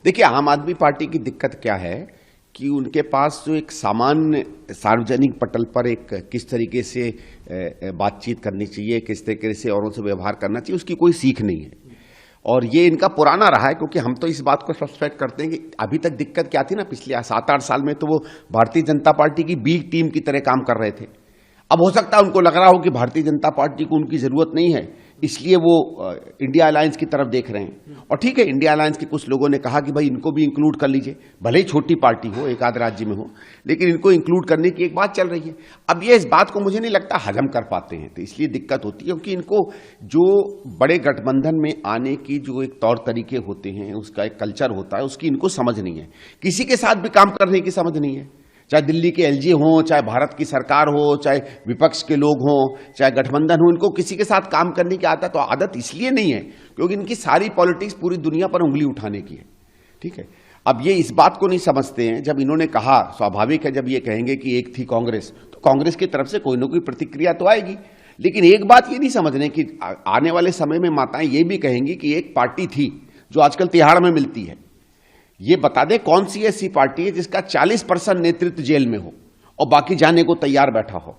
देखिए, आम आदमी पार्टी की दिक्कत क्या है कि उनके पास जो एक सामान्य सार्वजनिक पटल पर एक किस तरीके से बातचीत करनी चाहिए, किस तरीके से औरों से व्यवहार करना चाहिए, उसकी कोई सीख नहीं है। और ये इनका पुराना रहा है, क्योंकि हम तो इस बात को सस्पेक्ट करते हैं कि अभी तक दिक्कत क्या थी ना, पिछले 7-8 साल में तो वो भारतीय जनता पार्टी की बी टीम की तरह काम कर रहे थे। अब हो सकता है उनको लग रहा हो कि भारतीय जनता पार्टी को उनकी जरूरत नहीं है, इसलिए वो इंडिया अलायंस की तरफ देख रहे हैं। और ठीक है, इंडिया अलायंस के कुछ लोगों ने कहा कि भाई इनको भी इंक्लूड कर लीजिए, भले ही छोटी पार्टी हो, एक आध राज्य में हो, लेकिन इनको इंक्लूड करने की एक बात चल रही है। अब ये इस बात को मुझे नहीं लगता हजम कर पाते हैं, तो इसलिए दिक्कत होती है, क्योंकि इनको जो बड़े गठबंधन में आने की जो एक तौर तरीके होते हैं, उसका एक कल्चर होता है, उसकी इनको समझ नहीं है। किसी के साथ भी काम करने की समझ नहीं है, चाहे दिल्ली के एलजी हो, चाहे भारत की सरकार हो, चाहे विपक्ष के लोग हों, चाहे गठबंधन हो, इनको किसी के साथ काम करने की आदत, तो आदत इसलिए नहीं है क्योंकि इनकी सारी पॉलिटिक्स पूरी दुनिया पर उंगली उठाने की है। ठीक है, अब ये इस बात को नहीं समझते हैं। जब इन्होंने कहा, स्वाभाविक है जब ये कहेंगे कि एक थी कांग्रेस, तो कांग्रेस की तरफ से कोई ना कोई प्रतिक्रिया तो आएगी। लेकिन एक बात ये नहीं समझ रहे कि आने वाले समय में माताएं ये भी कहेंगी कि एक पार्टी थी जो आजकल तिहाड़ में मिलती है। ये बता दे कौन सी ऐसी पार्टी है जिसका 40% नेतृत्व जेल में हो और बाकी जाने को तैयार बैठा हो।